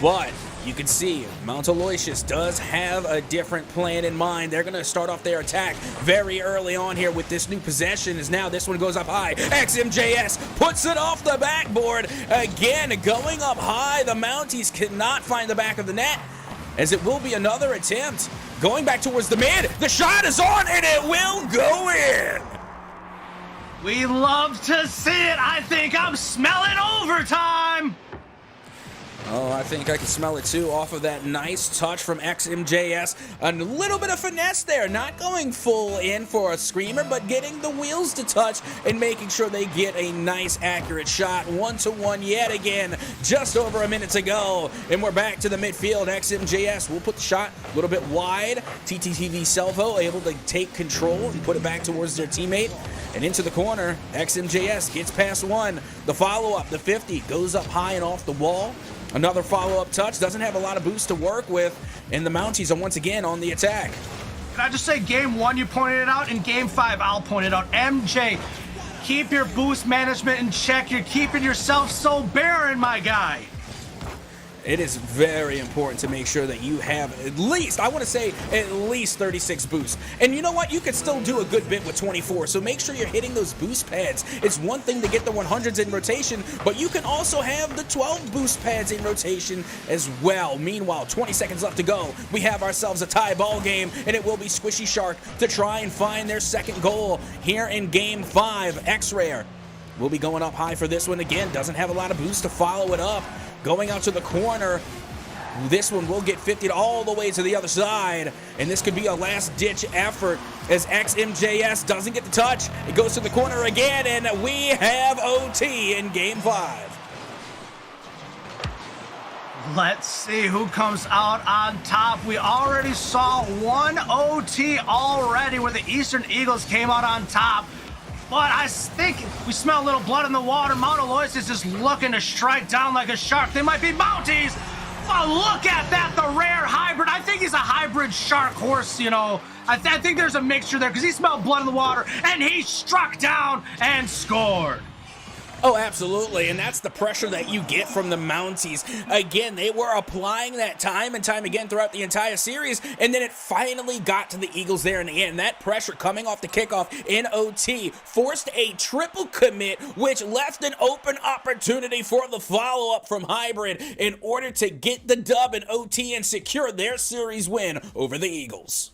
But You can see Mount Aloysius does have a different plan in mind. They're going to start off their attack very early on here with this new possession, as now this one goes up high. XMJS puts it off the backboard. Again, going up high. The Mounties cannot find the back of the net, as it will be another attempt. Going back towards the mid. The shot is on, and it will go in. We love to see it. I think I'm smelling overtime. Oh, I think I can smell it too off of that nice touch from XMJS. A little bit of finesse there, not going full in for a screamer, but getting the wheels to touch and making sure they get a nice accurate shot. 1-1 yet again, just over a minute to go. And we're back to the midfield. XMJS will put the shot a little bit wide. TTTV Selvo able to take control and put it back towards their teammate. And into the corner, XMJS gets past one. The follow-up, the 50, goes up high and off the wall. Another follow-up touch, doesn't have a lot of boost to work with, and the Mounties are once again on the attack. Can I just say, game 1, you pointed it out, and game 5, I'll point it out. MJ, keep your boost management in check. You're keeping yourself so barren, my guy. It is very important to make sure that you have at least, I want to say, at least 36 boosts. And you know what? You could still do a good bit with 24, so make sure you're hitting those boost pads. It's one thing to get the 100s in rotation, but you can also have the 12 boost pads in rotation as well. Meanwhile, 20 seconds left to go. We have ourselves a tie ball game, and it will be Squishy Shark to try and find their second goal here in Game 5. X-Rare will be going up high for this one again. Doesn't have a lot of boost to follow it up. Going out to the corner, this one will get 50 all the way to the other side, and this could be a last-ditch effort as XMJS doesn't get the touch. It goes to the corner again, and we have OT in Game 5. Let's see who comes out on top. We already saw one OT already where the Eastern Eagles came out on top. But I think we smell a little blood in the water. Mount Aloysius is looking to strike down like a shark. They might be Mounties. But look at that, the rare hybrid. I think he's a hybrid shark horse, you know. I think there's a mixture there because he smelled blood in the water, and he struck down and scored. Oh, absolutely, and that's the pressure that you get from the Mounties. Again, they were applying that time and time again throughout the entire series, and then it finally got to the Eagles there in the end. That pressure coming off the kickoff in OT forced a triple commit, which left an open opportunity for the follow-up from Hybrid in order to get the dub in OT and secure their series win over the Eagles.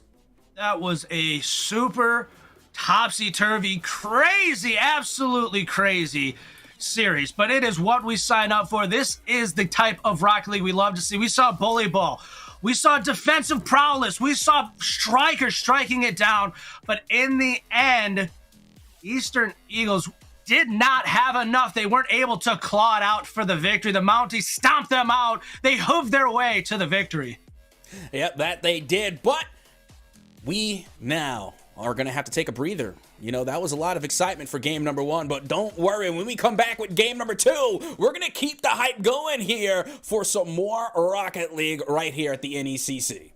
That was a super topsy-turvy, crazy, absolutely crazy series, but it is what we sign up for. This is the type of Rocket League we love to see. We saw bully ball, we saw defensive prowess, we saw strikers striking it down, but in the end, Eastern Eagles did not have enough. They weren't able to claw it out for the victory. The Mounties stomped them out. They hooved their way to the victory. Yep, that they did, but we now are going to have to take a breather. You know, that was a lot of excitement for game number 1, but don't worry. When we come back with game number 2, we're going to keep the hype going here for some more Rocket League right here at the NECC.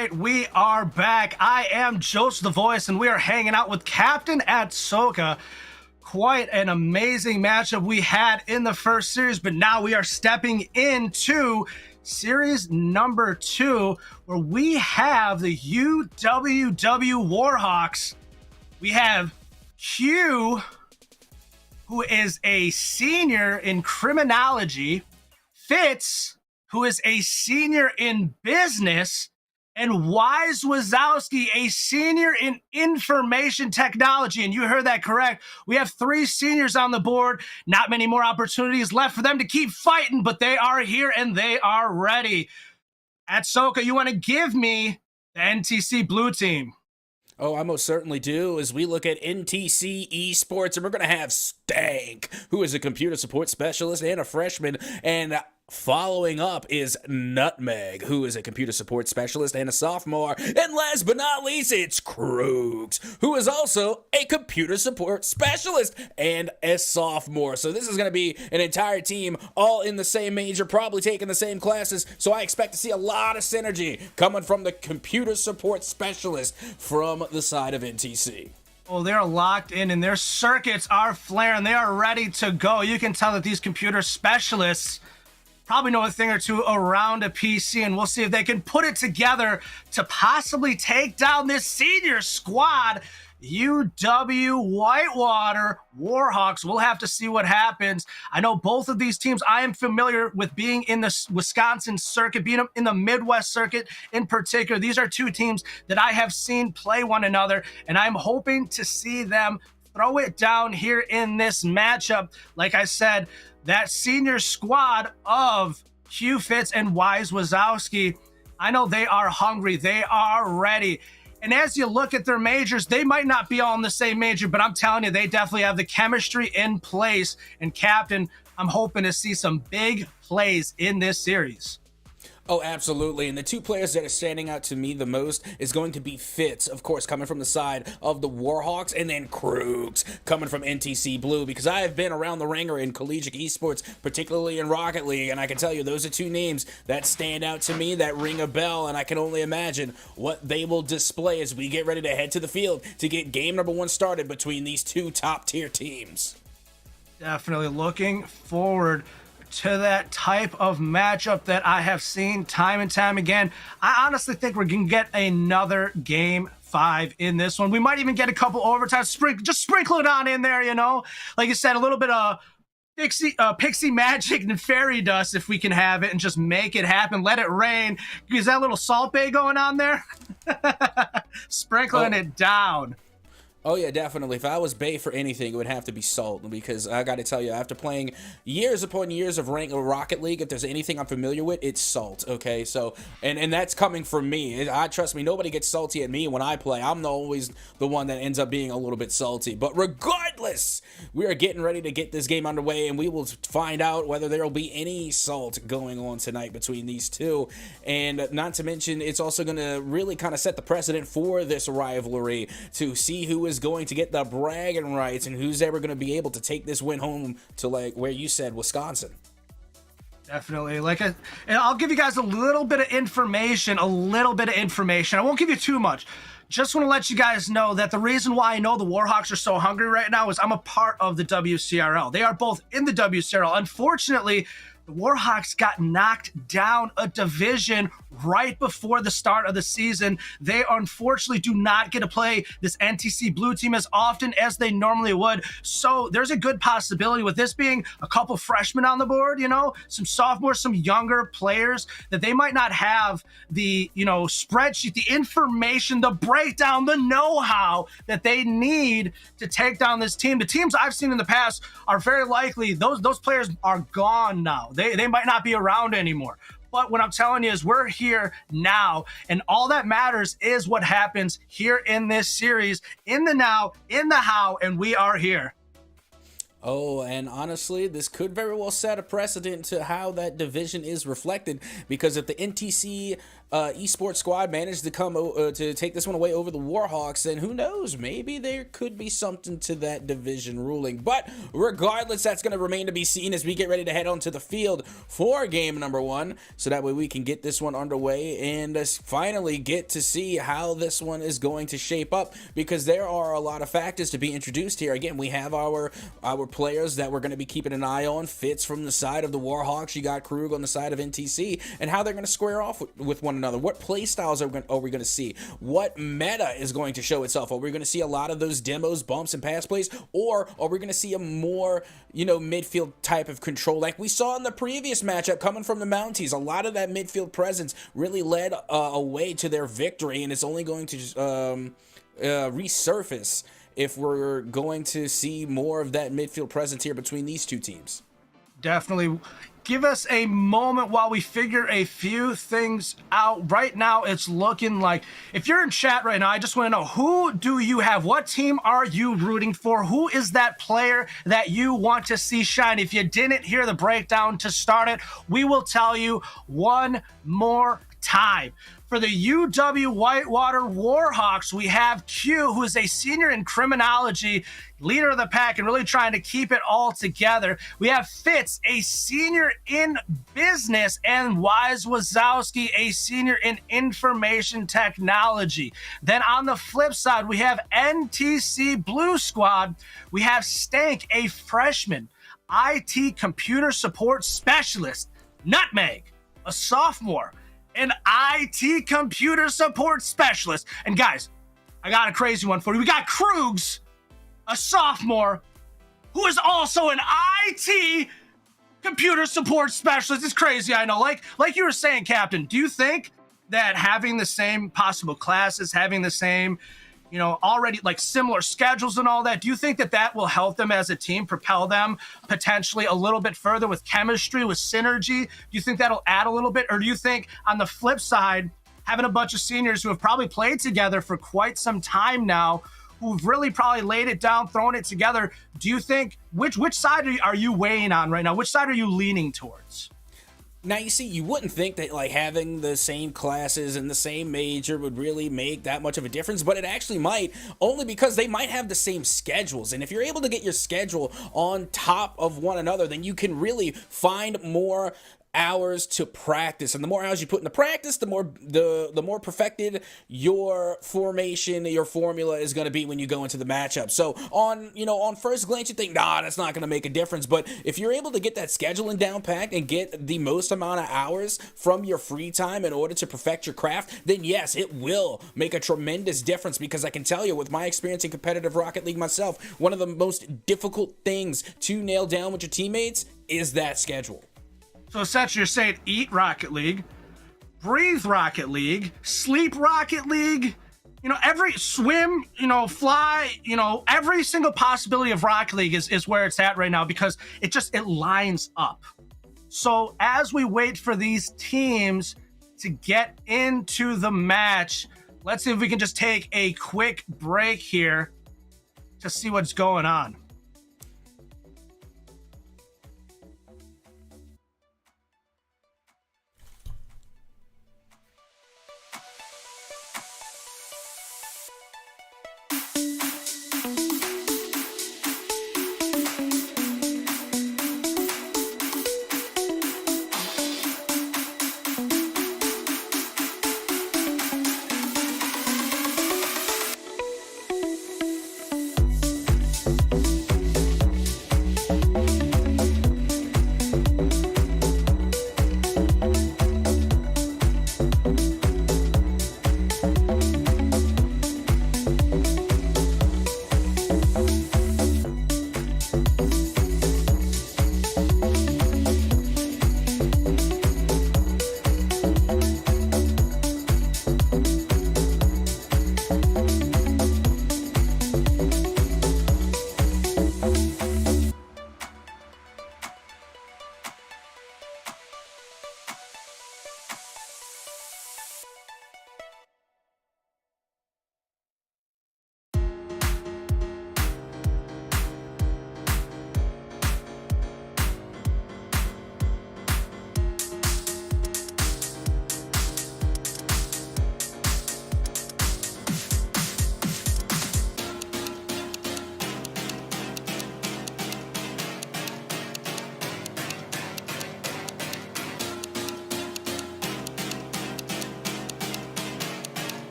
right, we are back. I am Joseph the Voice, and we are hanging out with Captain Atsoka. Quite an amazing matchup we had in the first series, but now we are stepping into series number 2, where we have the UWW Warhawks. We have Q, who is a senior in criminology, Fitz, who is a senior in business, and Wise Wazowski, a senior in information technology. And you heard that correct. We have 3 seniors on the board. Not many more opportunities left for them to keep fighting, but they are here and they are ready. Atsoka, you want to give me the NTC blue team? Oh, I most certainly do. As we look at NTC Esports, and we're going to have Stank, who is a computer support specialist and a freshman, and following up is Nutmeg, who is a computer support specialist and a sophomore. And last but not least, it's Krugs, who is also a computer support specialist and a sophomore. So this is going to be an entire team all in the same major, probably taking the same classes. So I expect to see a lot of synergy coming from the computer support specialist from the side of NTC. Oh, they're locked in and their circuits are flaring. They are ready to go. You can tell that these computer specialists probably know a thing or two around a PC, and we'll see if they can put it together to possibly take down this senior squad. UW Whitewater Warhawks. We'll have to see what happens. I know both of these teams. I am familiar with being in the Wisconsin circuit, being in the Midwest circuit in particular. These are 2 teams that I have seen play one another, and I'm hoping to see them throw it down here in this matchup. Like I said, that senior squad of Q Fitz and Wise Wazowski, I know they are hungry. They are ready. And as you look at their majors, they might not be all in the same major, but I'm telling you, they definitely have the chemistry in place. And Captain, I'm hoping to see some big plays in this series. Oh, absolutely. And the 2 players that are standing out to me the most is going to be Fitz, of course, coming from the side of the Warhawks, and then Krugs coming from NTC Blue, because I have been around the ringer in collegiate esports, particularly in Rocket League, and I can tell you those are 2 names that stand out to me, that ring a bell, and I can only imagine what they will display as we get ready to head to the field to get game number 1 started between these 2 top-tier teams. Definitely looking forward to that type of matchup that I have seen time and time again. I honestly think we're going to get another game 5 in this one. We might even get a couple overtimes. Just sprinkle it on in there, you know? Like you said, a little bit of pixie magic and fairy dust if we can have it, and just make it happen. Let it rain. Is that a little Salt Bay going on there? Sprinkling it down. Oh, yeah, definitely. If I was Bay for anything, it would have to be Salt, because I got to tell you, after playing years upon years of Rocket League, if there's anything I'm familiar with, it's Salt, okay? So, and that's coming from me. Trust me, nobody gets salty at me when I play. I'm always the one that ends up being a little bit salty. But regardless, we are getting ready to get this game underway, and we will find out whether there will be any salt going on tonight between these 2. And not to mention, it's also going to really kind of set the precedent for this rivalry to see who is going to get the bragging rights and who's ever going to be able to take this win home to, like where you said, Wisconsin. Definitely. And I'll give you guys a little bit of information. I won't give you too much. Just want to let you guys know that the reason why I know the Warhawks are so hungry right now is I'm a part of the WCRL. They are both in the WCRL. Unfortunately, the Warhawks got knocked down a division right before the start of the season. They unfortunately do not get to play this NTC Blue team as often as they normally would. So there's a good possibility with this being a couple freshmen on the board, you know, some sophomores, some younger players, that they might not have the, you know, spreadsheet, the information, the breakdown, the know-how that they need to take down this team. The teams I've seen in the past are very likely, those players are gone now. They might not be around anymore. But what I'm telling you is we're here now, and all that matters is what happens here in this series, in the now, in the how, and we are here. Oh, and honestly, this could very well set a precedent to how that division is reflected, because if the NTC esports squad managed to come to take this one away over the Warhawks, and who knows, maybe there could be something to that division ruling. But regardless, that's going to remain to be seen as we get ready to head onto the field for game number 1, so that way we can get this one underway and finally get to see how this one is going to shape up, because there are a lot of factors to be introduced here. Again, we have our players that we're going to be keeping an eye on. Fitz from the side of the Warhawks, you got Krug on the side of NTC, and how they're going to square off with one another. What play styles are we going to see? What meta is going to show itself? Are we going to see a lot of those demos, bumps, and pass plays, or are we going to see a more, midfield type of control like we saw in the previous matchup coming from the Mounties? A lot of that midfield presence really led away to their victory, and it's only going to resurface if we're going to see more of that midfield presence here between these two teams. Definitely. Give us a moment while we figure a few things out. Right now, it's looking like, if you're in chat right now, I just want to know, who do you have? What team are you rooting for? Who is that player that you want to see shine? If you didn't hear the breakdown to start it, we will tell you one more time. For the UW Whitewater Warhawks, we have Q, who is a senior in criminology, leader of the pack, and really trying to keep it all together. We have Fitz, a senior in business, and Wise Wazowski, a senior in information technology. Then on the flip side, we have NTC Blue Squad. We have Stank, a freshman, IT computer support specialist. Nutmeg, a sophomore, an IT computer support specialist. And guys, I got a crazy one for you. We got Krugs, a sophomore, who is also an IT computer support specialist. It's crazy, I know. Like you were saying, Captain, do you think that having the same possible classes, having the same, already like similar schedules and all that, do you think that will help them as a team, propel them potentially a little bit further with chemistry, with synergy? Do you think that'll add a little bit? Or do you think on the flip side, having a bunch of seniors who have probably played together for quite some time now, who've really probably laid it down, thrown it together, do you think, which side are you weighing on right now? Which side are you leaning towards? Now, you see, you wouldn't think that having the same classes and the same major would really make that much of a difference, but it actually might, only because they might have the same schedules. And if you're able to get your schedule on top of one another, then you can really find more hours to practice, and the more hours you put into practice, the more perfected your formation, your formula is going to be when you go into the matchup. So on first glance you think, that's not going to make a difference, but if you're able to get that scheduling down packed and get the most amount of hours from your free time in order to perfect your craft, then yes, it will make a tremendous difference. Because I can tell you, with my experience in competitive Rocket League myself, one of the most difficult things to nail down with your teammates is that schedule. So essentially you're saying eat Rocket League, breathe Rocket League, sleep Rocket League, every swim, fly, every single possibility of Rocket League is where it's at right now, because it lines up. So as we wait for these teams to get into the match, let's see if we can just take a quick break here to see what's going on.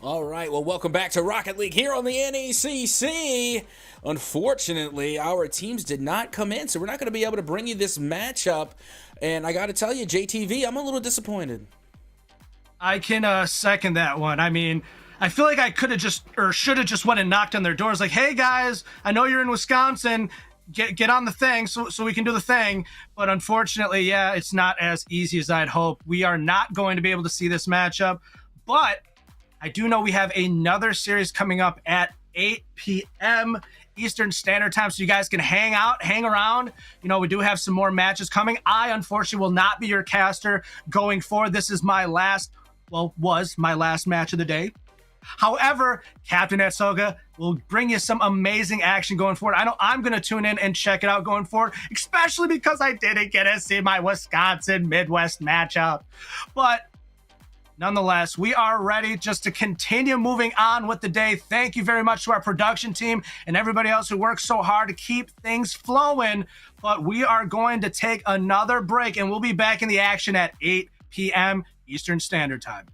All right, well, welcome back to Rocket League here on the NECC. Unfortunately, our teams did not come in, so we're not going to be able to bring you this matchup. And I got to tell you, JTV, I'm a little disappointed. I can second that one. I mean, I feel like I could have just, or should have just went and knocked on their doors like, hey guys, I know you're in Wisconsin, get on the thing so we can do the thing. But unfortunately, yeah, it's not as easy as I'd hoped. We are not going to be able to see this matchup, but I do know we have another series coming up at 8 p.m. Eastern Standard Time, so you guys can hang around. You know, we do have some more matches coming. I, unfortunately, will not be your caster going forward. This is my was my last match of the day. However, Captain Atsoga will bring you some amazing action going forward. I know I'm going to tune in and check it out going forward, especially because I didn't get to see my Wisconsin Midwest matchup. But nonetheless, we are ready just to continue moving on with the day. Thank you very much to our production team and everybody else who works so hard to keep things flowing. But we are going to take another break, and we'll be back in the action at 8 p.m. Eastern Standard Time.